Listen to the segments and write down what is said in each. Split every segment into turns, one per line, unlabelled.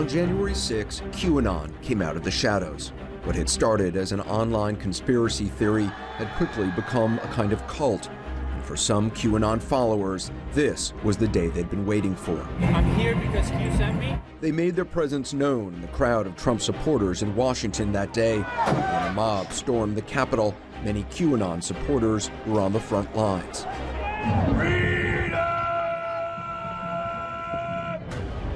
On January 6, QAnon came out of the shadows. What had started as an online conspiracy theory had quickly become a kind of cult. And for some QAnon followers, this was the day they'd been waiting for.
I'm here because Q sent me.
They made their presence known in the crowd of Trump supporters in Washington that day. When a mob stormed the Capitol, many QAnon supporters were on the front lines.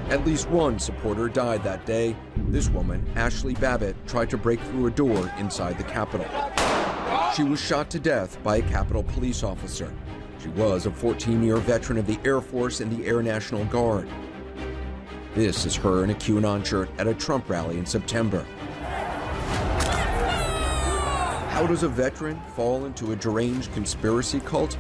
At least one supporter died that day. This woman, Ashley Babbitt, tried to break through a door inside the Capitol. She was shot to death by a Capitol police officer. She was a 14-year veteran of the Air Force and the Air National Guard. This is her in a QAnon shirt at a Trump rally in September. How does a veteran fall into a deranged conspiracy cult?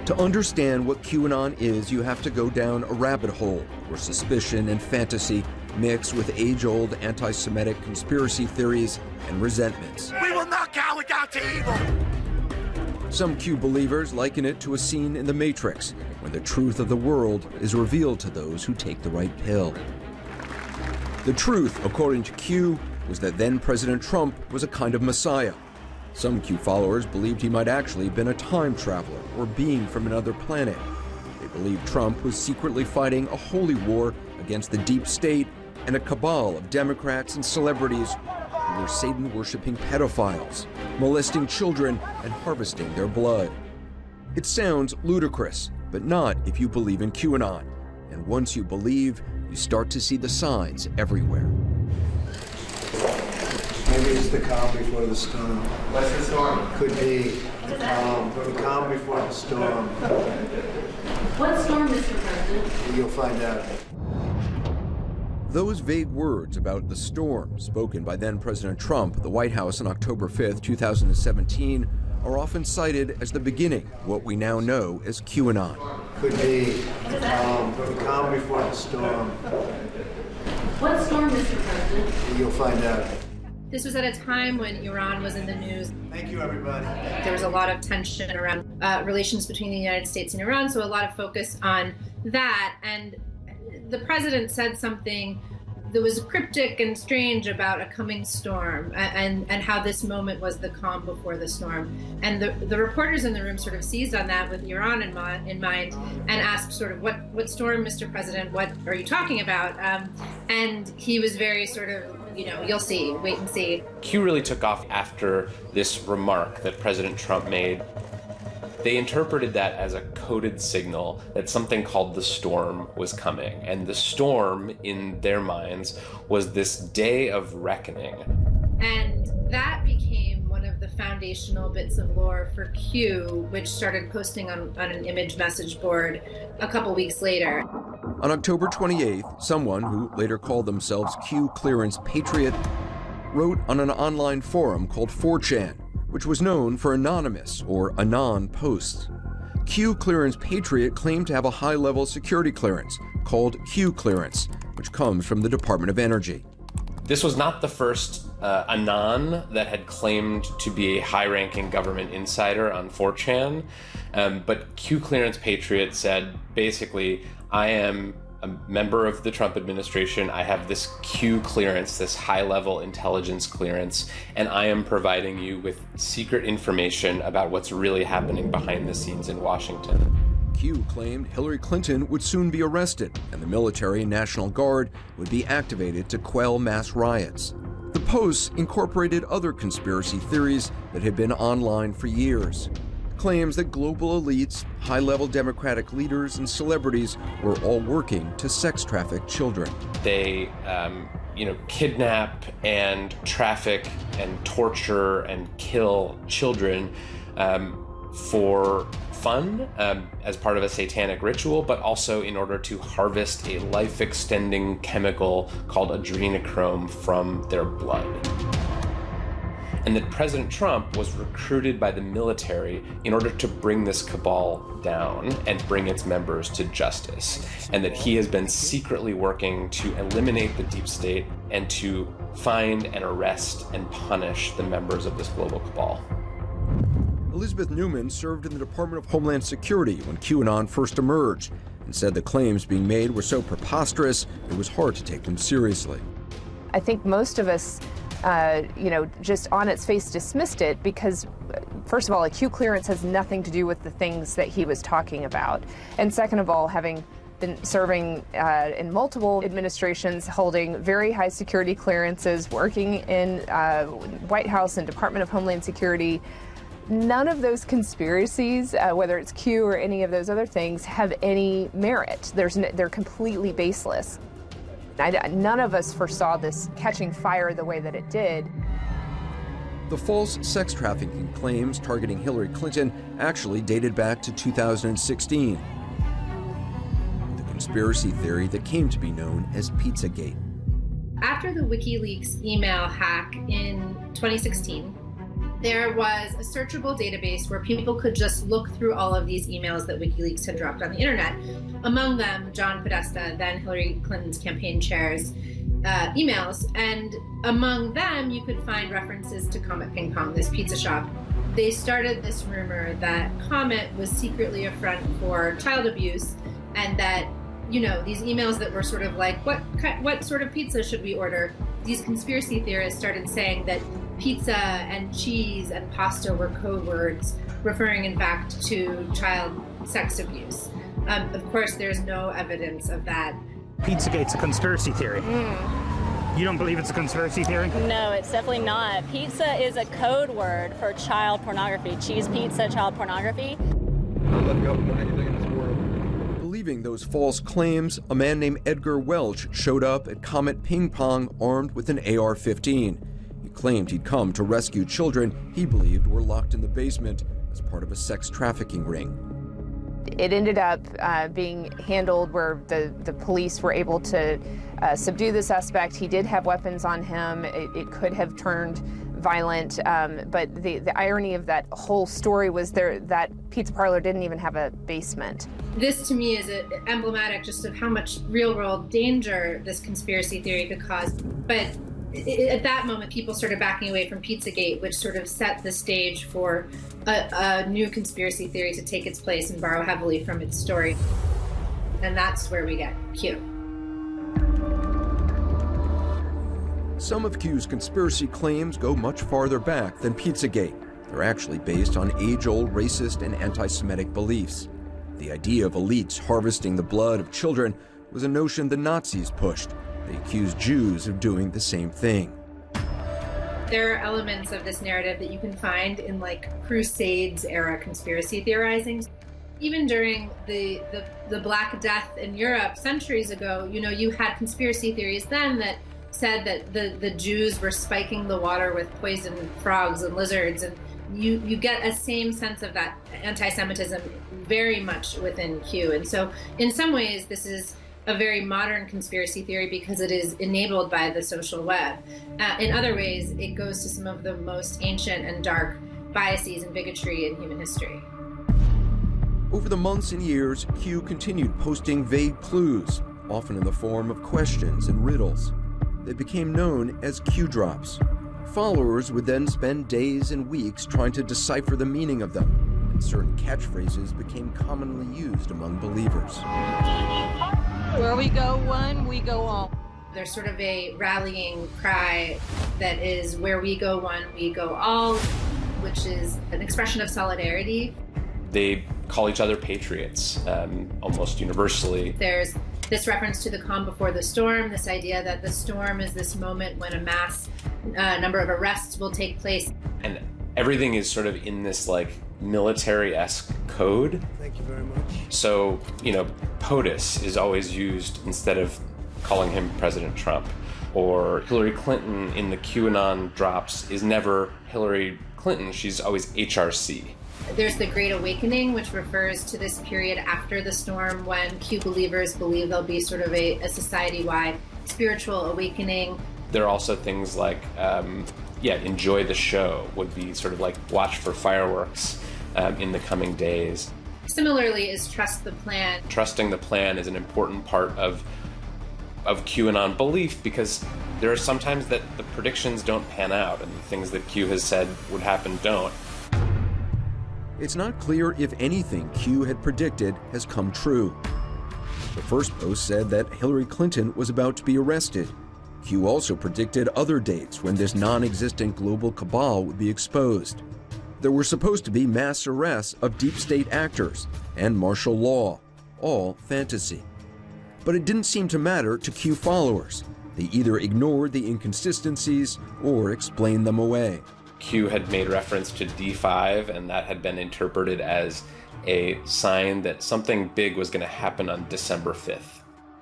To understand what QAnon is, you have to go down a rabbit hole where suspicion and fantasy mix with age-old anti-Semitic conspiracy theories and resentments.
We will not cower down to evil!
Some Q believers liken it to a scene in The Matrix, when the truth of the world is revealed to those who take the right pill. The truth, according to Q, was that then-President Trump was a kind of messiah. Some Q followers believed he might actually have been a time traveler or being from another planet. They believed Trump was secretly fighting a holy war against the deep state and a cabal of Democrats and celebrities who were Satan-worshipping pedophiles, molesting children and harvesting their blood. It sounds ludicrous, but not if you believe in QAnon. And once you believe, you start to see the signs everywhere.
Maybe it's the calm before the storm.
What's the storm?
Could be the calm before the storm.
What storm, Mr. President?
You'll find out.
Those vague words about the storm spoken by then-President Trump at the White House on October 5, 2017, are often cited as the beginning of what we now know as QAnon.
Could be the calm before the storm.
What storm, Mr. President?
You'll find out.
This was at a time when Iran was in the news.
Thank you, everybody.
There was a lot of tension around relations between the United States and Iran, so a lot of focus on that. And the president said something that was cryptic and strange about a coming storm and how this moment was the calm before the storm. And the reporters in the room sort of seized on that with Iran in mind and asked sort of, what storm, Mr. President, what are you talking about? And he was very sort of, you'll see, wait and see.
Q really took off after this remark that President Trump made. They interpreted that as a coded signal that something called the storm was coming. And the storm, in their minds, was this day of reckoning.
And that became one of the foundational bits of lore for Q, which started posting on an image message board a couple weeks later.
On October 28th, someone who later called themselves Q Clearance Patriot wrote on an online forum called 4chan, which was known for anonymous or anon posts. Q Clearance Patriot claimed to have a high-level security clearance called Q Clearance, which comes from the Department of Energy.
This was not the first anon that had claimed to be a high-ranking government insider on 4chan, but Q Clearance Patriot said, basically, I am a member of the Trump administration. I have this Q clearance, this high-level intelligence clearance, and I am providing you with secret information about what's really happening behind the scenes in Washington.
Q claimed Hillary Clinton would soon be arrested and the military and National Guard would be activated to quell mass riots. The posts incorporated other conspiracy theories that had been online for years. Claims that global elites, high-level Democratic leaders, and celebrities were all working to sex traffic children.
They, kidnap and traffic and torture and kill children for fun, as part of a satanic ritual, but also in order to harvest a life-extending chemical called adrenochrome from their blood. And that President Trump was recruited by the military in order to bring this cabal down and bring its members to justice. And that he has been secretly working to eliminate the deep state and to find and arrest and punish the members of this global cabal.
Elizabeth Newman served in the Department of Homeland Security when QAnon first emerged and said the claims being made were so preposterous it was hard to take them seriously.
I think most of us, just on its face dismissed it because, first of all, a Q clearance has nothing to do with the things that he was talking about. And second of all, having been serving in multiple administrations, holding very high security clearances, working in White House and Department of Homeland Security, none of those conspiracies, whether it's Q or any of those other things, have any merit. They're completely baseless. None of us foresaw this catching fire the way that it did.
The false sex trafficking claims targeting Hillary Clinton actually dated back to 2016. The conspiracy theory that came to be known as Pizzagate.
After the WikiLeaks email hack in 2016, there was a searchable database where people could just look through all of these emails that WikiLeaks had dropped on the internet. Among them, John Podesta, then Hillary Clinton's campaign chair's emails. And among them, you could find references to Comet Ping Pong, this pizza shop. They started this rumor that Comet was secretly a front for child abuse, and that, these emails that were sort of like, what sort of pizza should we order? These conspiracy theorists started saying that pizza and cheese and pasta were code words, referring in fact to child sex abuse. Of course, there's no evidence of that.
Pizzagate's a conspiracy theory. You don't believe it's a conspiracy theory?
No, it's definitely not. Pizza is a code word for child pornography. Cheese pizza, child pornography.
I'll let go of anything in this world.
Believing those false claims, a man named Edgar Welch showed up at Comet Ping Pong armed with an AR-15. He claimed he'd come to rescue children he believed were locked in the basement as part of a sex trafficking ring.
It ended up being handled where the police were able to subdue the suspect. He did have weapons on him. It could have turned violent, but the irony of that whole story was that pizza parlor didn't even have a basement.
This to me is emblematic just of how much real-world danger this conspiracy theory could cause. But at that moment, people started backing away from Pizzagate, which sort of set the stage for a new conspiracy theory to take its place and borrow heavily from its story. And that's where we get Q.
Some of Q's conspiracy claims go much farther back than Pizzagate. They're actually based on age-old racist and anti-Semitic beliefs. The idea of elites harvesting the blood of children was a notion the Nazis pushed. They accused Jews of doing the same thing.
There are elements of this narrative that you can find in Crusades era conspiracy theorizing. Even during the Black Death in Europe centuries ago, you had conspiracy theories then that said that the Jews were spiking the water with poisoned frogs and lizards, and you get a same sense of that anti-Semitism very much within Q. And so in some ways this is a very modern conspiracy theory because it is enabled by the social web. In other ways, it goes to some of the most ancient and dark biases and bigotry in human history.
Over the months and years, Q continued posting vague clues, often in the form of questions and riddles. They became known as Q drops. Followers would then spend days and weeks trying to decipher the meaning of them, and certain catchphrases became commonly used among believers.
Where we go one, we go all.
There's sort of a rallying cry that is where we go one, we go all, which is an expression of solidarity.
They call each other patriots, almost universally.
There's this reference to the calm before the storm, this idea that the storm is this moment when a mass number of arrests will take place.
And everything is sort of in this military-esque code.
Thank you very much.
So, POTUS is always used instead of calling him President Trump. Or Hillary Clinton in the QAnon drops is never Hillary Clinton, she's always HRC.
There's the Great Awakening, which refers to this period after the storm when Q believers believe there'll be sort of a society-wide spiritual awakening.
There are also things like, enjoy the show would be sort of like watch for fireworks in the coming days.
Similarly is trust the plan.
Trusting the plan is an important part of QAnon belief because there are sometimes that the predictions don't pan out and the things that Q has said would happen don't.
It's not clear if anything Q had predicted has come true. The first post said that Hillary Clinton was about to be arrested. Q also predicted other dates when this non-existent global cabal would be exposed. There were supposed to be mass arrests of deep state actors and martial law, all fantasy. But it didn't seem to matter to Q followers. They either ignored the inconsistencies or explained them away.
Q had made reference to D5, and that had been interpreted as a sign that something big was going to happen on December 5th.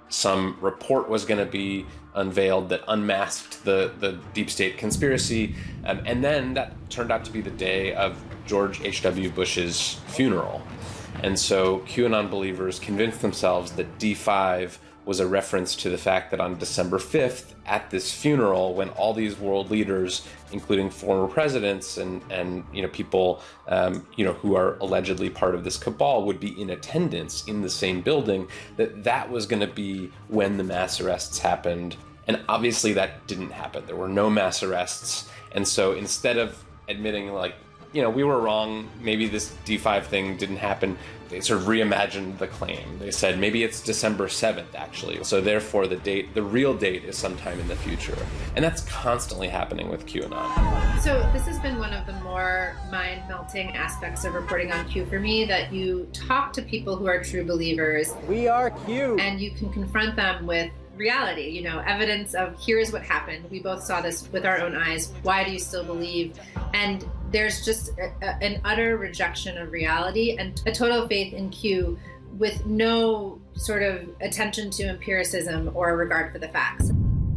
Some report was going to be unveiled that unmasked the deep state conspiracy, and then that turned out to be the day of George H.W. Bush's funeral. And so QAnon believers convinced themselves that D5 was a reference to the fact that on December 5th, at this funeral, when all these world leaders, including former presidents and people who are allegedly part of this cabal, would be in attendance in the same building, that was going to be when the mass arrests happened. And obviously that didn't happen. There were no mass arrests. And so instead of admitting we were wrong, maybe this D5 thing didn't happen, they sort of reimagined the claim. They said maybe it's December 7th, actually. So therefore the real date is sometime in the future. And that's constantly happening with QAnon.
So this has been one of the more mind-melting aspects of reporting on Q for me, that you talk to people who are true believers.
We are Q.
And you can confront them with reality, evidence of here's what happened. We both saw this with our own eyes. Why do you still believe? And there's just an utter rejection of reality and a total faith in Q with no sort of attention to empiricism or regard for the facts.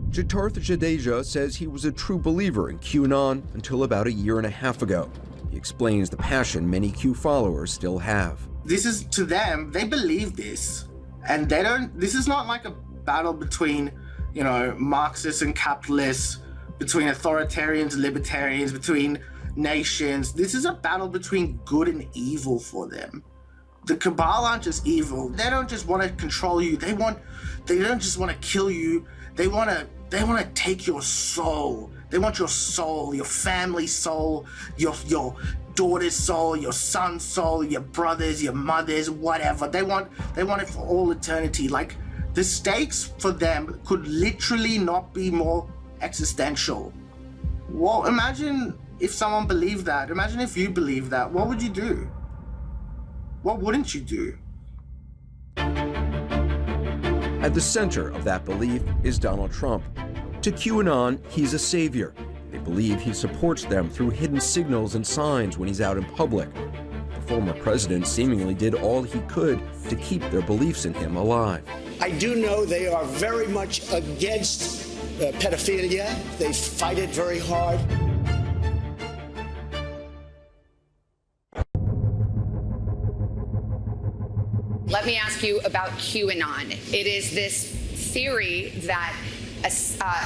Jitarth Jadeja says he was a true believer in QAnon until about a year and a half ago. He explains the passion many Q followers still have.
This is, to them, they believe this. And this is not like a battle between, Marxists and capitalists, between authoritarians and libertarians, between nations. This is a battle between good and evil for them. The cabal aren't just evil. They don't just want to control you. They don't just want to kill you. They want to take your soul. They want your soul, your family's soul, your daughter's soul, your son's soul, your brother's, your mother's, whatever. They want it for all eternity. Like, the stakes for them could literally not be more existential. Well, imagine if someone believed that. Imagine if you believed that. What would you do? What wouldn't you do?
At the center of that belief is Donald Trump. To QAnon, he's a savior. They believe he supports them through hidden signals and signs when he's out in public. The former president seemingly did all he could to keep their beliefs in him alive.
I do know they are very much against pedophilia. They fight it very hard.
Let me ask you about QAnon. It is this theory that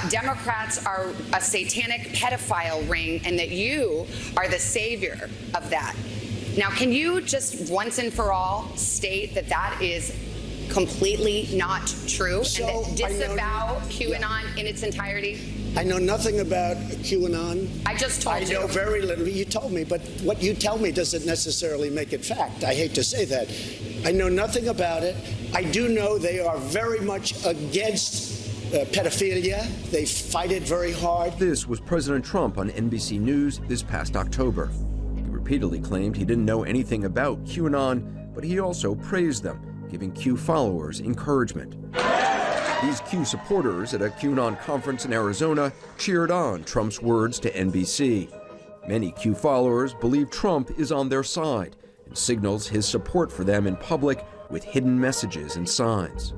Democrats are a satanic pedophile ring and that you are the savior of that. Now, can you just once and for all state that that is completely not true and that disavow QAnon in its entirety?
I know nothing about QAnon.
I just told you.
I know very little. You told me, but what you tell me doesn't necessarily make it fact. I hate to say that. I know nothing about it. I do know they are very much against pedophilia. They fight it very hard.
This was President Trump on NBC News this past October. He repeatedly claimed he didn't know anything about QAnon, but he also praised them, giving Q followers encouragement. These Q supporters at a QAnon conference in Arizona cheered on Trump's words to NBC. Many Q followers believe Trump is on their side and signals his support for them in public with hidden messages and signs.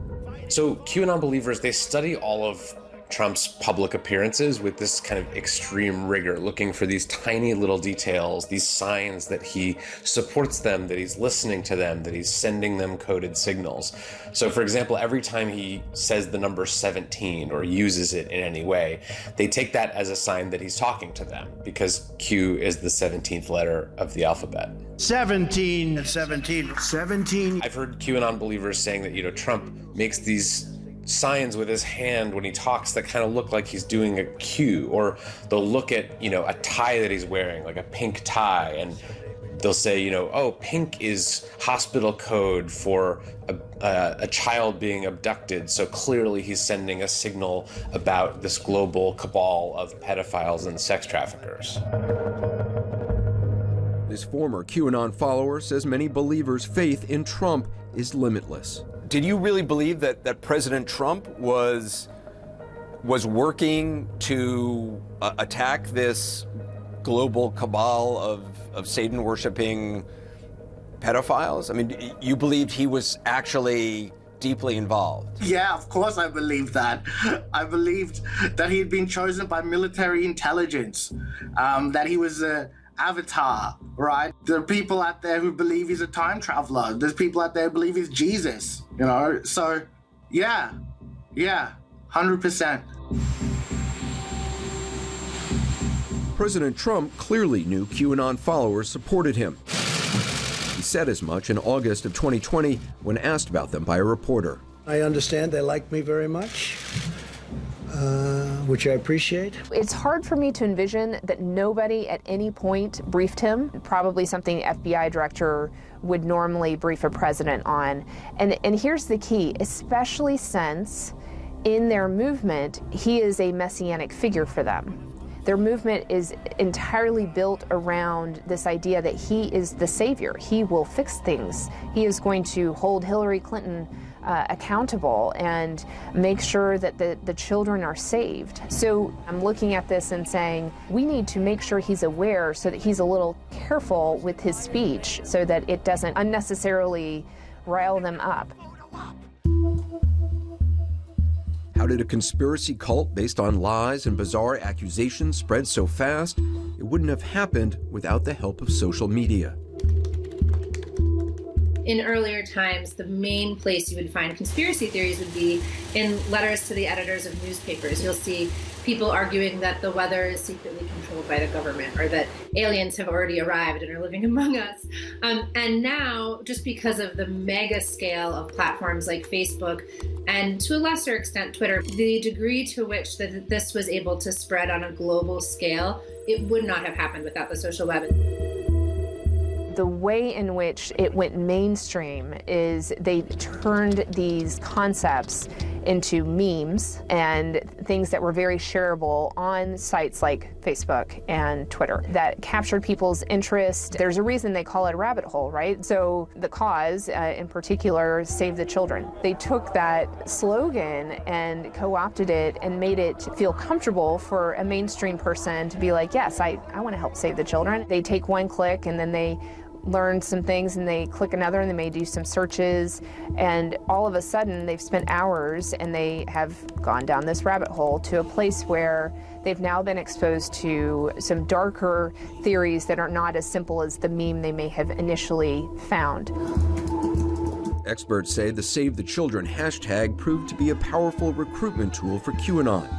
So QAnon believers, they study all of Trump's public appearances with this kind of extreme rigor, looking for these tiny little details, these signs that he supports them, that he's listening to them, that he's sending them coded signals. So for example, every time he says the number 17 or uses it in any way, they take that as a sign that he's talking to them, because Q is the 17th letter of the alphabet.
17.
I've heard QAnon believers saying that, Trump makes these signs with his hand when he talks that kind of look like he's doing a Q, or they'll look at, a tie that he's wearing, like a pink tie, and they'll say, you know, oh, pink is hospital code for a child being abducted, so clearly he's sending a signal about this global cabal of pedophiles and sex traffickers.
This former QAnon follower says many believers' faith in Trump is limitless.
Did you really believe that President Trump was working to attack this global cabal of Satan-worshiping pedophiles? I mean, you believed he was actually deeply involved?
Yeah, of course I believed that. I believed that he had been chosen by military intelligence, that he was an avatar, right? There are people out there who believe he's a time traveler. There's people out there who believe he's Jesus, you know? So, yeah, 100%.
President Trump clearly knew QAnon followers supported him. He said as much in August of 2020 when asked about them by a reporter.
I understand they like me very much, which I appreciate.
It's hard for me to envision that nobody at any point briefed him, probably something the FBI director would normally brief a president on. And here's the key, especially since in their movement, he is a messianic figure for them. Their movement is entirely built around this idea that he is the savior. He will fix things. He is going to hold Hillary Clinton accountable and make sure that the children are saved. So I'm looking at this and saying, we need to make sure he's aware so that he's a little careful with his speech so that it doesn't unnecessarily rile them up.
How did a conspiracy cult based on lies and bizarre accusations spread so fast? It wouldn't have happened without the help of social media.
In earlier times, the main place you would find conspiracy theories would be in letters to the editors of newspapers. You'll see people arguing that the weather is secretly controlled by the government or that aliens have already arrived and are living among us. And now, just because of the mega scale of platforms like Facebook and to a lesser extent Twitter, the degree to which this was able to spread on a global scale, it would not have happened without the social web.
The way in which it went mainstream is they turned these concepts into memes and things that were very shareable on sites like Facebook and Twitter that captured people's interest. There's a reason they call it a rabbit hole, right? So the cause, in particular, Save the Children. They took that slogan and co-opted it and made it feel comfortable for a mainstream person to be like, yes, I want to help save the children. They take one click and then they learn some things and they click another and they may do some searches, and all of a sudden they've spent hours and they have gone down this rabbit hole to a place where they've now been exposed to some darker theories that are not as simple as the meme they may have initially found.
Experts say the Save the Children hashtag proved to be a powerful recruitment tool for QAnon.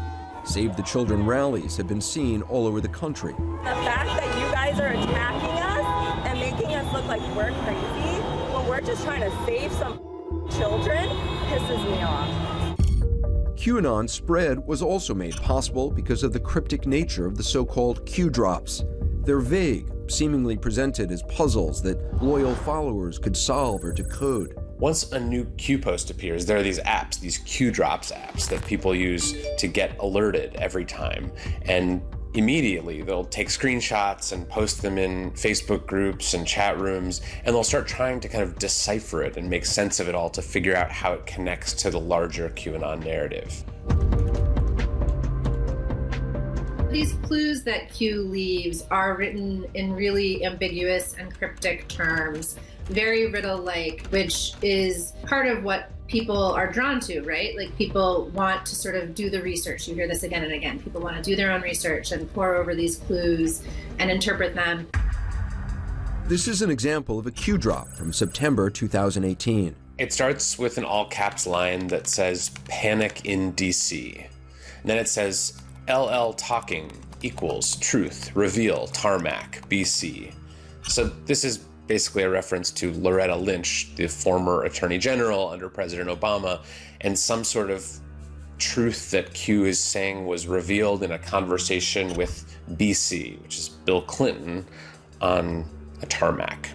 Save the Children rallies have been seen all over the country.
The fact that you guys are attacking us and making us look like we're crazy when we're just trying to save some children pisses me off.
QAnon spread was also made possible because of the cryptic nature of the so-called Q drops. They're vague, seemingly presented as puzzles that loyal followers could solve or decode.
Once a new Q post appears, there are these apps, these Q drops apps that people use to get alerted every time. And immediately they'll take screenshots and post them in Facebook groups and chat rooms, and they'll start trying to kind of decipher it and make sense of it all to figure out how it connects to the larger QAnon narrative.
These clues that Q leaves are written in really ambiguous and cryptic terms, very riddle-like, which is part of what people are drawn to, right? Like, people want to sort of do the research. You hear this again and again. People want to do their own research and pore over these clues and interpret them.
This is an example of a Q drop from September 2018.
It starts with an all-caps line that says, "Panic in DC." And then it says, "LL talking equals truth, reveal, tarmac, BC." So this is basically a reference to Loretta Lynch, the former Attorney General under President Obama, and some sort of truth that Q is saying was revealed in a conversation with BC, which is Bill Clinton, on a tarmac.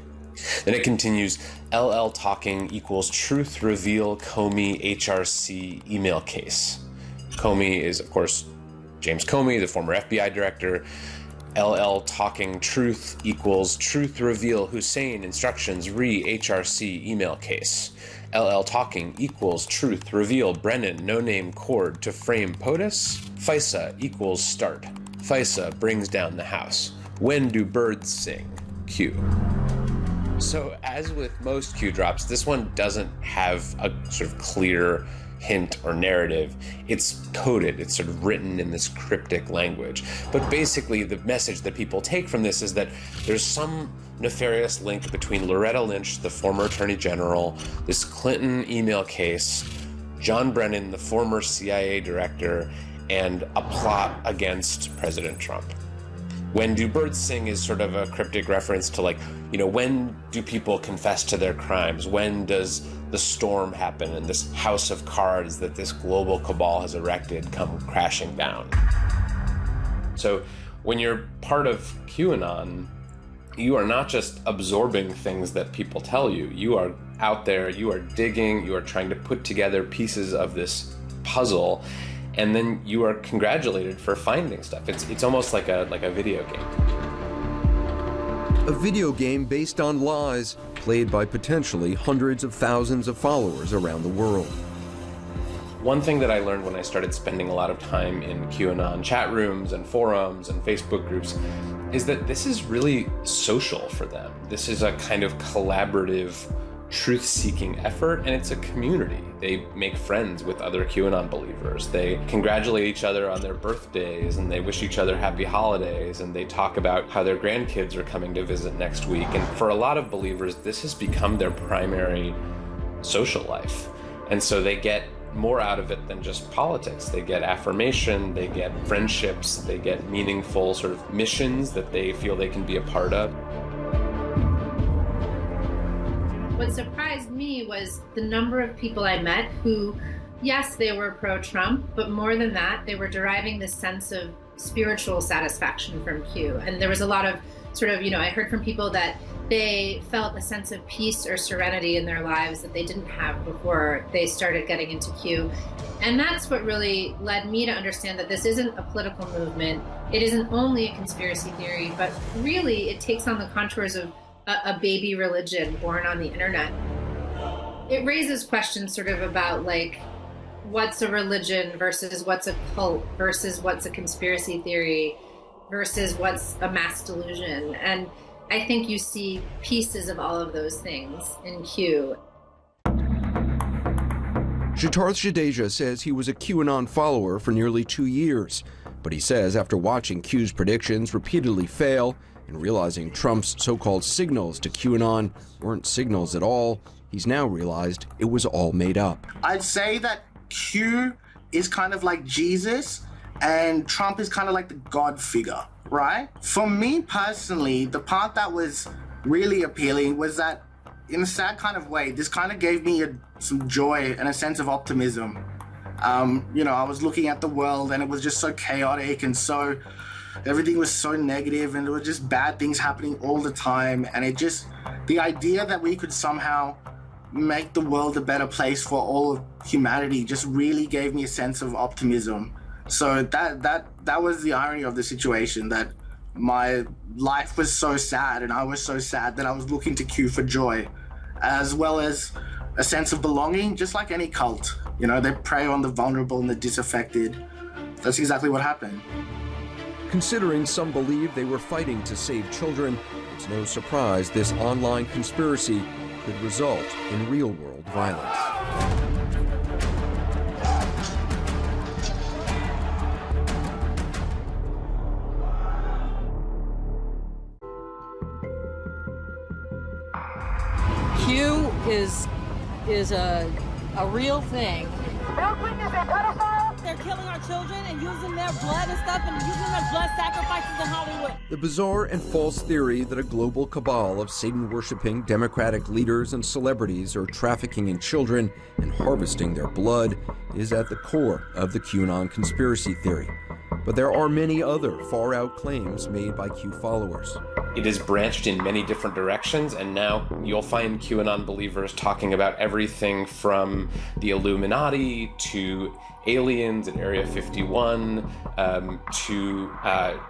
Then it continues, LL talking equals truth reveal Comey HRC email case. Comey is, of course, James Comey, the former FBI director. LL talking truth equals truth reveal Hussein instructions re HRC email case. LL talking equals truth reveal Brennan no name cord to frame POTUS. FISA equals start. FISA brings down the house. When do birds sing? Q. So as with most Q drops, this one doesn't have a sort of clear hint or narrative. It's coded, it's sort of written in this cryptic language. But basically the message that people take from this is that there's some nefarious link between Loretta Lynch, the former Attorney General, this Clinton email case, John Brennan, the former CIA director, and a plot against President Trump. When do birds sing is sort of a cryptic reference to, like, you know, when do people confess to their crimes? When does the storm happen and this house of cards that this global cabal has erected come crashing down? So when you're part of QAnon, you are not just absorbing things that people tell you. You are out there, you are digging, you are trying to put together pieces of this puzzle, and then you are congratulated for finding stuff. It's almost like a video game.
A video game based on lies, played by potentially hundreds of thousands of followers around the world.
One thing that I learned when I started spending a lot of time in QAnon chat rooms and forums and Facebook groups is that this is really social for them. This is a kind of collaborative, truth-seeking effort, and it's a community. They make friends with other QAnon believers. They congratulate each other on their birthdays, and they wish each other happy holidays, and they talk about how their grandkids are coming to visit next week. And for a lot of believers, this has become their primary social life. And so they get more out of it than just politics. They get affirmation, they get friendships, they get meaningful sort of missions that they feel they can be a part of.
What surprised me was the number of people I met who, yes, they were pro-Trump, but more than that, they were deriving this sense of spiritual satisfaction from Q. And there was a lot of sort of, I heard from people that they felt a sense of peace or serenity in their lives that they didn't have before they started getting into Q. And that's what really led me to understand that this isn't a political movement. It isn't only a conspiracy theory, but really it takes on the contours of a baby religion born on the internet. It raises questions sort of about, like, what's a religion versus what's a cult versus what's a conspiracy theory versus what's a mass delusion. And I think you see pieces of all of those things in Q.
Siddharth Jadeja says he was a QAnon follower for nearly 2 years, but he says after watching Q's predictions repeatedly fail and realizing Trump's so-called signals to QAnon weren't signals at all, he's now realized it was all made up.
I'd say that Q is kind of like Jesus and Trump is kind of like the God figure, right? For me personally, the part that was really appealing was that, in a sad kind of way, this kind of gave me some joy and a sense of optimism. I was looking at the world and it was just so chaotic and everything was so negative and there were just bad things happening all the time. And the idea that we could somehow make the world a better place for all of humanity just really gave me a sense of optimism. So that was the irony of the situation, that my life was so sad and I was so sad that I was looking to Q for joy, as well as a sense of belonging, just like any cult. They prey on the vulnerable and the disaffected. That's exactly what happened.
Considering some believe they were fighting to save children, it's no surprise this online conspiracy could result in real-world violence.
Q is a real thing. They're killing our children and using their blood and stuff and using their blood sacrifices in Hollywood.
The bizarre and false theory that a global cabal of Satan-worshipping Democratic leaders and celebrities are trafficking in children and harvesting their blood is at the core of the QAnon conspiracy theory. But there are many other far-out claims made by Q followers.
it is branched in many different directions, and now you'll find QAnon believers talking about everything from the Illuminati to aliens in Area 51 to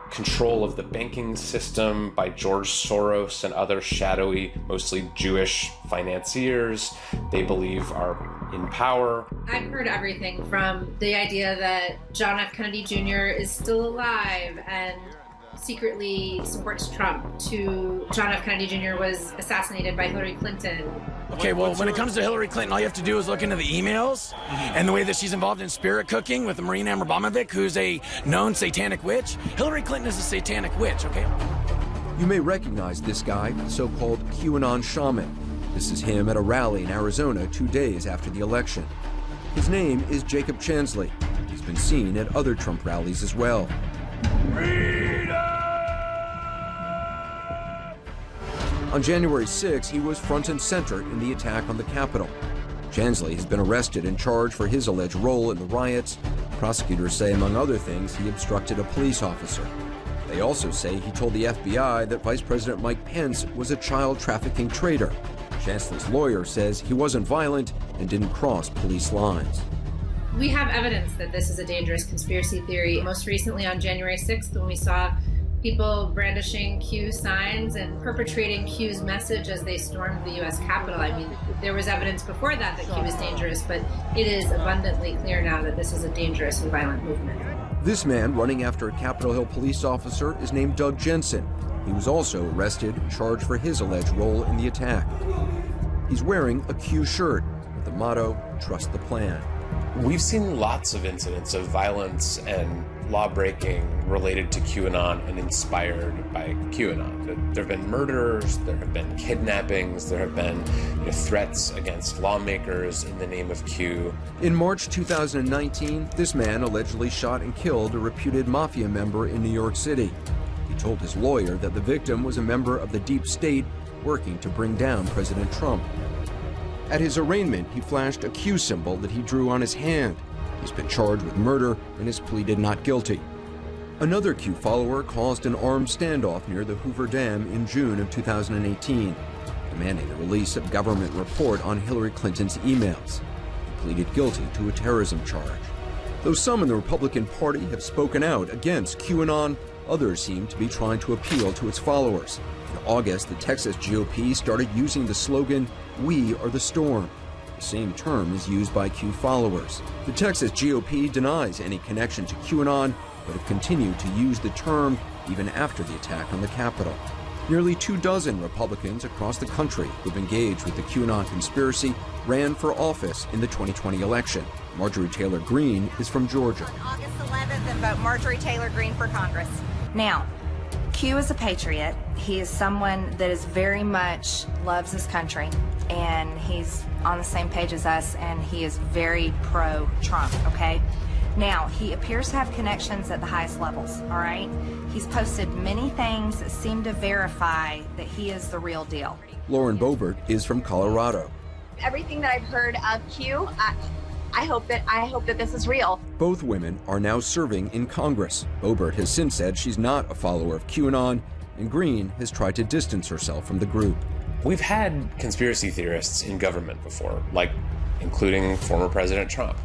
control of the banking system by George Soros and other shadowy, mostly Jewish financiers they believe are in power.
I've heard everything from the idea that John F. Kennedy Jr. is still alive and secretly supports Trump to John F. Kennedy Jr. was assassinated by Hillary Clinton.
Okay, well, when it comes to Hillary Clinton, all you have to do is look into the emails and the way that she's involved in spirit cooking with Marina Abramovic, who's a known satanic witch. Hillary Clinton is a satanic witch, okay?
You may recognize this guy, the so-called QAnon shaman. This is him at a rally in Arizona 2 days after the election. His name is Jacob Chansley. He's been seen at other Trump rallies as well. On January 6, he was front and center in the attack on the Capitol. Chansley has been arrested and charged for his alleged role in the riots. Prosecutors say, among other things, he obstructed a police officer. They also say he told the FBI that Vice President Mike Pence was a child trafficking traitor. Chansley's lawyer says he wasn't violent and didn't cross police lines.
We have evidence that this is a dangerous conspiracy theory. Most recently on January 6th, when we saw people brandishing Q signs and perpetrating Q's message as they stormed the U.S. Capitol. I mean, there was evidence before that Q was dangerous, but it is abundantly clear now that this is a dangerous and violent movement.
This man running after a Capitol Hill police officer is named Doug Jensen. He was also arrested and charged for his alleged role in the attack. He's wearing a Q shirt with the motto, "Trust the plan."
We've seen lots of incidents of violence and law-breaking related to QAnon and inspired by QAnon. There have been murders, there have been kidnappings, there have been threats against lawmakers in the name of Q.
In March 2019, this man allegedly shot and killed a reputed mafia member in New York City. He told his lawyer that the victim was a member of the deep state working to bring down President Trump. At his arraignment, he flashed a Q symbol that he drew on his hand. He's been charged with murder and has pleaded not guilty. Another Q follower caused an armed standoff near the Hoover Dam in June of 2018, demanding the release of government report on Hillary Clinton's emails. He pleaded guilty to a terrorism charge. Though some in the Republican Party have spoken out against QAnon, others seem to be trying to appeal to its followers. In August, the Texas GOP started using the slogan, "We are the storm." The same term is used by Q followers. The Texas GOP denies any connection to QAnon, but have continued to use the term even after the attack on the Capitol. Nearly 24 Republicans across the country who've engaged with the QAnon conspiracy ran for office in the 2020 election. Marjorie Taylor Greene is from Georgia.
On August 11th, and vote Marjorie Taylor Greene for Congress. Now, Q is a patriot. He is someone that is very much loves his country, and he's on the same page as us, and he is very pro-Trump, okay? Now, he appears to have connections at the highest levels, all right? He's posted many things that seem to verify that he is the real deal.
Lauren Boebert is from Colorado.
Everything that I've heard of Q, I hope that this is real.
Both women are now serving in Congress. Boebert has since said she's not a follower of QAnon, and Greene has tried to distance herself from the group.
We've had conspiracy theorists in government before, like including former President Trump.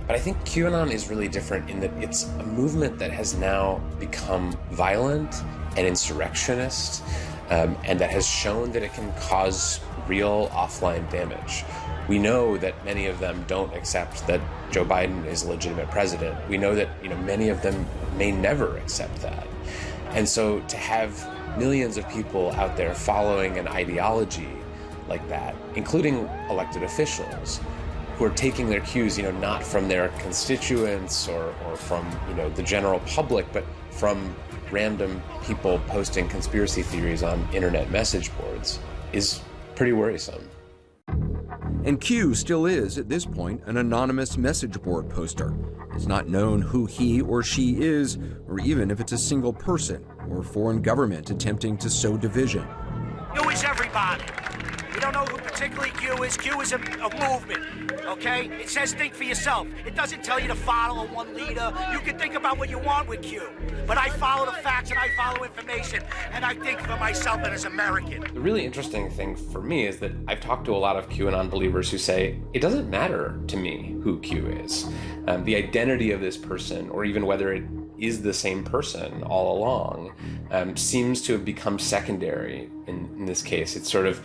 But I think QAnon is really different in that it's a movement that has now become violent and insurrectionist, and that has shown that it can cause real offline damage. We know that many of them don't accept that Joe Biden is a legitimate president. We know that many of them may never accept that. And so to have millions of people out there following an ideology like that, including elected officials, who are taking their cues, not from their constituents or from, the general public, but from random people posting conspiracy theories on internet message boards, is pretty worrisome.
And Q still is, at this point, an anonymous message board poster. It's not known who he or she is, or even if it's a single person or foreign government attempting to sow division.
Who is everybody? We don't know who particularly Q is a movement, okay? It says think for yourself. It doesn't tell you to follow one leader. You can think about what you want with Q, but I follow the facts and I follow information, and I think for myself and as American.
The really interesting thing for me is that I've talked to a lot of QAnon believers who say, it doesn't matter to me who Q is. The identity of this person, or even whether it is the same person all along, seems to have become secondary in this case. It's sort of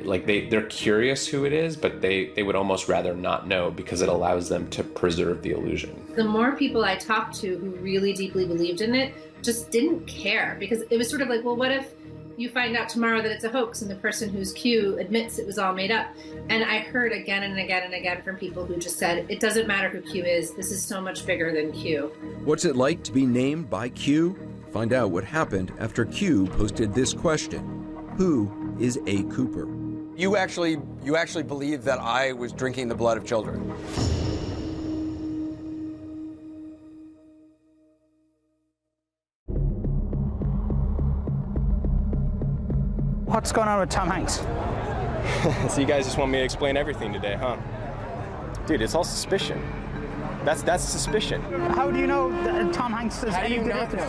like they're curious who it is, but they would almost rather not know because it allows them to preserve the illusion.
The more people I talked to who really deeply believed in it just didn't care, because it was sort of like, well, what if you find out tomorrow that it's a hoax and the person who's Q admits it was all made up? And I heard again and again and again from people who just said, it doesn't matter who Q is, this is so much bigger than Q.
What's it like to be named by Q? Find out what happened after Q posted this question: who is A. Cooper?
You actually believe that I was drinking the blood of children?
What's going on with Tom Hanks?
So you guys just want me to explain everything today, huh? Dude, it's all suspicion. That's suspicion.
How do you know that Tom Hanks is any good at this?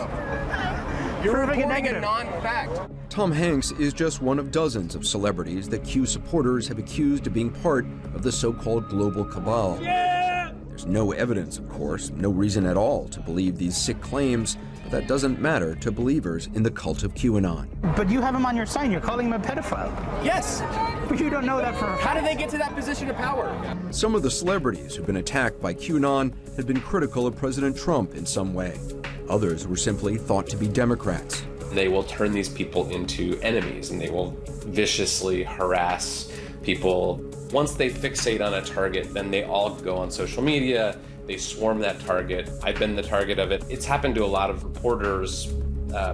You're reporting a non-fact.
Tom Hanks is just one of dozens of celebrities that Q supporters have accused of being part of the so-called global cabal.
Yeah!
There's no evidence, of course, no reason at all to believe these sick claims, but that doesn't matter to believers in the cult of QAnon.
But you have him on your side. You're calling him a pedophile.
Yes!
But you don't know that for...
How did they get to that position of power?
Some of the celebrities who've been attacked by QAnon had been critical of President Trump in some way. Others were simply thought to be Democrats.
They will turn these people into enemies, and they will viciously harass people. Once they fixate on a target, then they all go on social media, they swarm that target. I've been the target of it. It's happened to a lot of reporters,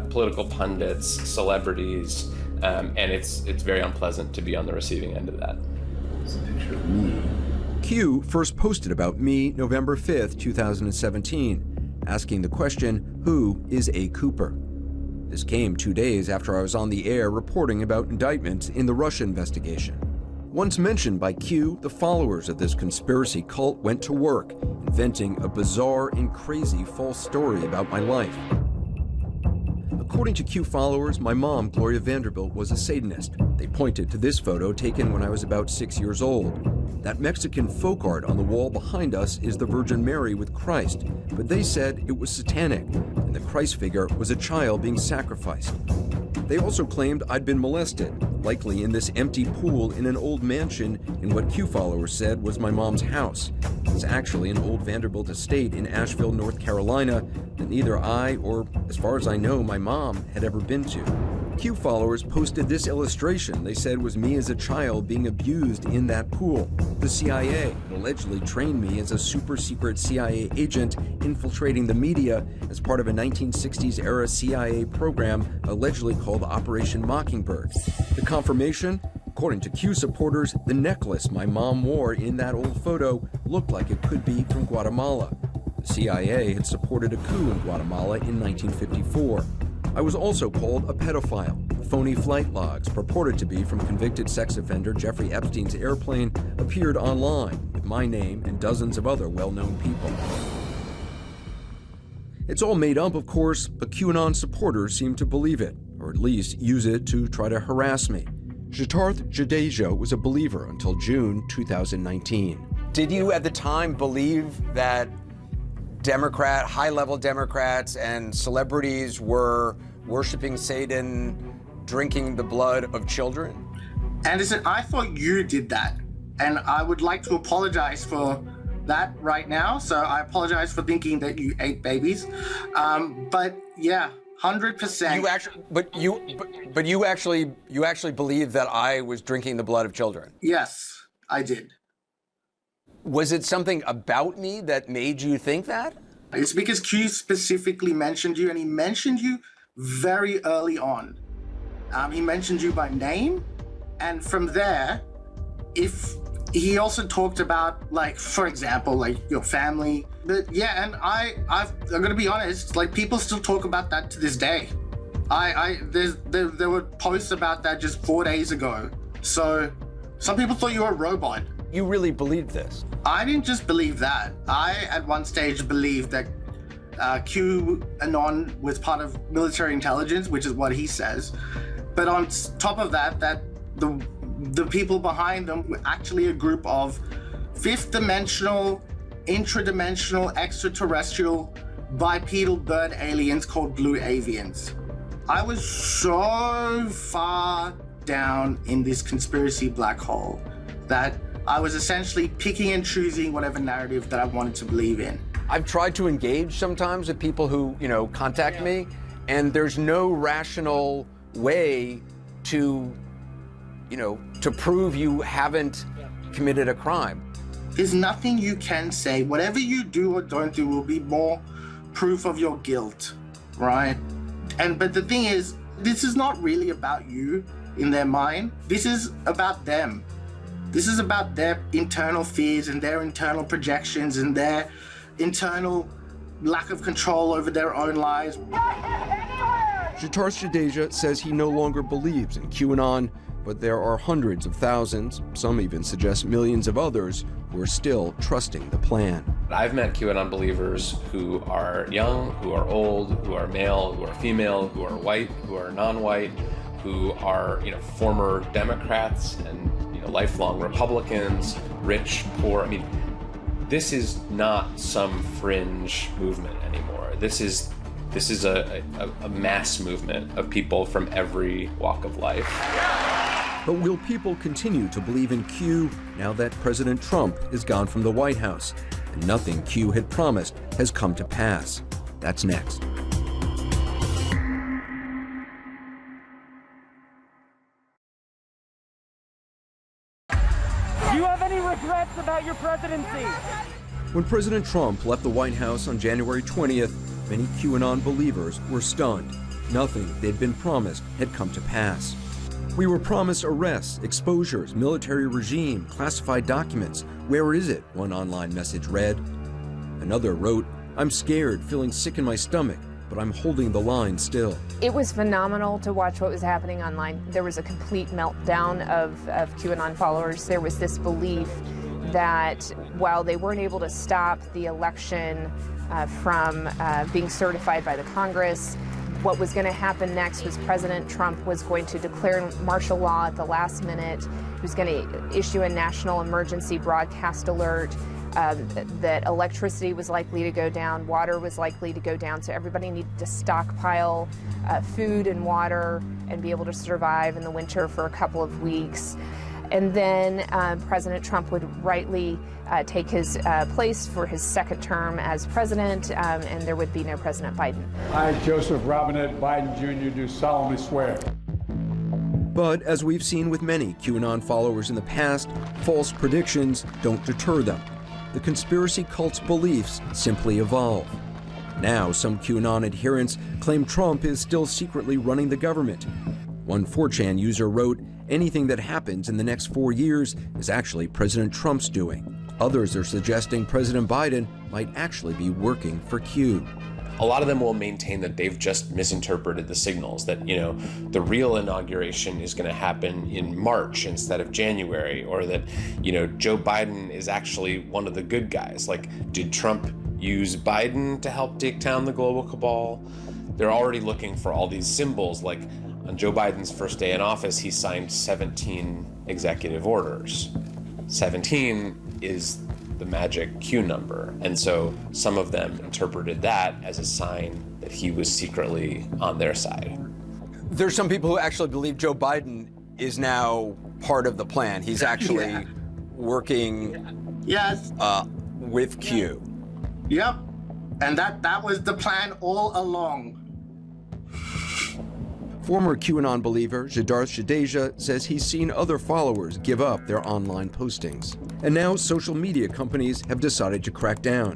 political pundits, celebrities, and it's very unpleasant to be on the receiving end of that.
It's a picture of me. Q first posted about me November 5th, 2017, asking the question, who is A. Cooper? This came 2 days after I was on the air reporting about indictments in the Russia investigation. Once mentioned by Q, the followers of this conspiracy cult went to work, inventing a bizarre and crazy false story about my life. According to Q followers, my mom, Gloria Vanderbilt, was a Satanist. They pointed to this photo taken when I was about 6 years old. That Mexican folk art on the wall behind us is the Virgin Mary with Christ, but they said it was satanic, and the Christ figure was a child being sacrificed. They also claimed I'd been molested, likely in this empty pool in an old mansion in what Q followers said was my mom's house. It's actually an old Vanderbilt estate in Asheville, North Carolina, that neither I or, as far as I know, my mom had ever been to. Q followers posted this illustration they said was me as a child being abused in that pool. The CIA had allegedly trained me as a super secret CIA agent infiltrating the media as part of a 1960s era CIA program allegedly called Operation Mockingbird. The confirmation? According to Q supporters, the necklace my mom wore in that old photo looked like it could be from Guatemala. The CIA had supported a coup in Guatemala in 1954. I was also called a pedophile. Phony flight logs purported to be from convicted sex offender Jeffrey Epstein's airplane appeared online with my name and dozens of other well-known people. It's all made up, of course, but QAnon supporters seem to believe it, or at least use it to try to harass me. Jitarth Jadeja was a believer until June 2019.
Did you at the time believe that high-level Democrats and celebrities were worshiping Satan, drinking the blood of children?
Anderson, I thought you did that, and I would like to apologize for that right now. So I apologize for thinking that you ate babies. But yeah, 100%.
You actually believe that I was drinking the blood of children?
Yes, I did.
Was it something about me that made you think that?
It's because Q specifically mentioned you, and he mentioned you very early on. He mentioned you by name, and from there, if he also talked about, like, for example, like your family. But yeah, and I'm gonna be honest, like, people still talk about that to this day. There were posts about that just 4 days ago. So Some people thought you were a robot.
You really believed this?
I didn't just believe that. I, at one stage, believed that QAnon was part of military intelligence, which is what he says. But on top of that, the people behind them were actually a group of fifth dimensional, intradimensional, extraterrestrial, bipedal bird aliens called blue avians. I was so far down in this conspiracy black hole that I was essentially picking and choosing whatever narrative that I wanted to believe in.
I've tried to engage sometimes with people who, contact me, and there's no rational way to prove you haven't committed a crime.
There's nothing you can say. Whatever you do or don't do will be more proof of your guilt, right? But the thing is, this is not really about you in their mind. This is about them. This is about their internal fears and their internal projections and their internal lack of control over their own lives.
Siddharth Jadeja says he no longer believes in QAnon, but there are hundreds of thousands, some even suggest millions of others, who are still trusting the plan.
I've met QAnon believers who are young, who are old, who are male, who are female, who are white, who are non-white, who are former Democrats and lifelong Republicans, rich, poor. I mean, this is not some fringe movement anymore. This is a mass movement of people from every walk of life.
But will people continue to believe in Q now that President Trump is gone from the White House and nothing Q had promised has come to pass? That's next.
Do you have any regrets about your presidency?
When President Trump left the White House on January 20th, many QAnon believers were stunned. Nothing they'd been promised had come to pass. We were promised arrests, exposures, military regime, classified documents. Where is it? One online message read. Another wrote, I'm scared, feeling sick in my stomach, but I'm holding the line still.
It was phenomenal to watch what was happening online. There was a complete meltdown of QAnon followers. There was this belief that while they weren't able to stop the election from being certified by the Congress, what was going to happen next was President Trump was going to declare martial law at the last minute. He was going to issue a national emergency broadcast alert, that electricity was likely to go down, water was likely to go down, so everybody needed to stockpile food and water and be able to survive in the winter for a couple of weeks. And then President Trump would rightly take his place for his second term as president, and there would be no President Biden.
I, Joseph Robinette Biden Jr., do solemnly swear.
But as we've seen with many QAnon followers in the past, false predictions don't deter them. The conspiracy cult's beliefs simply evolve. Now, some QAnon adherents claim Trump is still secretly running the government. One 4chan user wrote, anything that happens in the next 4 years is actually President Trump's doing. Others are suggesting President Biden might actually be working for Q.
A lot of them will maintain that they've just misinterpreted the signals, that, the real inauguration is going to happen in March instead of January, or that, Joe Biden is actually one of the good guys. Like, did Trump use Biden to help take down the global cabal? They're already looking for all these symbols, like on Joe Biden's first day in office, he signed 17 executive orders. 17 is the magic Q number. And so some of them interpreted that as a sign that he was secretly on their side.
There's some people who actually believe Joe Biden is now part of the plan. He's actually working with Q.
Yep. And that was the plan all along.
Former QAnon believer Siddharth Jadeja says he's seen other followers give up their online postings. And now social media companies have decided to crack down.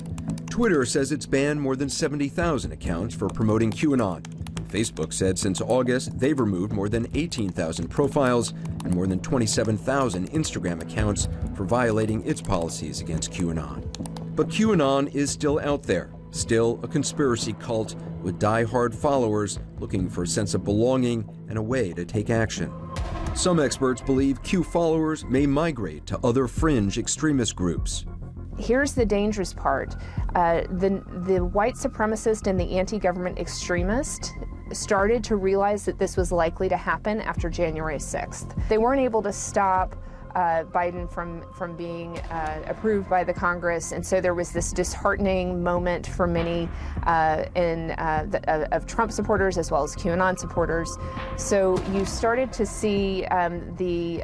Twitter says it's banned more than 70,000 accounts for promoting QAnon. Facebook said since August, they've removed more than 18,000 profiles and more than 27,000 Instagram accounts for violating its policies against QAnon. But QAnon is still out there, still a conspiracy cult with die-hard followers looking for a sense of belonging and a way to take action. Some experts believe Q followers may migrate to other fringe extremist groups.
Here's the dangerous part. The white supremacist and the anti-government extremist started to realize that this was likely to happen after January 6th. They weren't able to stop Biden from being approved by the Congress, and so there was this disheartening moment for many of Trump supporters as well as QAnon supporters. So you started to see the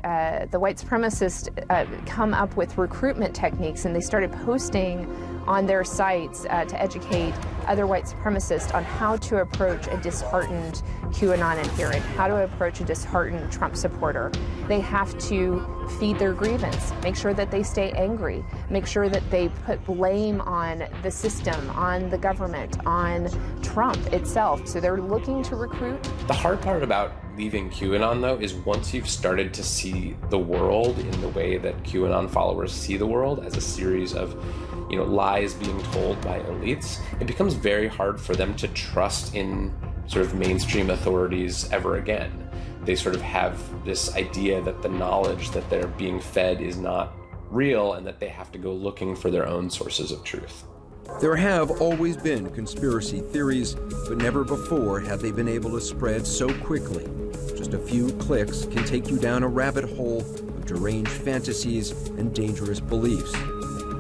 white supremacists come up with recruitment techniques, and they started posting on their sites to educate other white supremacists on how to approach a disheartened QAnon adherent, how to approach a disheartened Trump supporter. They have to feed their grievance, make sure that they stay angry, make sure that they put blame on the system, on the government, on Trump itself. So they're looking to recruit.
The hard part about leaving QAnon, though, is once you've started to see the world in the way that QAnon followers see the world, as a series of lies being told by elites, it becomes very hard for them to trust in sort of mainstream authorities ever again. They sort of have this idea that the knowledge that they're being fed is not real and that they have to go looking for their own sources of truth.
There have always been conspiracy theories, but never before have they been able to spread so quickly. Just a few clicks can take you down a rabbit hole of deranged fantasies and dangerous beliefs.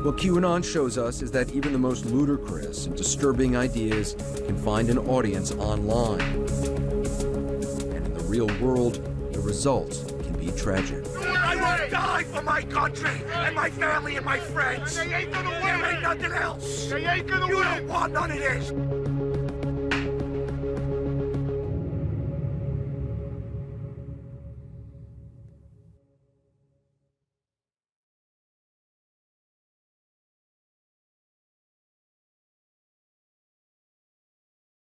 What QAnon shows us is that even the most ludicrous and disturbing ideas can find an audience online. And in the real world, the results can be tragic.
I will die for my country and my family and my friends. There ain't nothing else. You don't want none of this.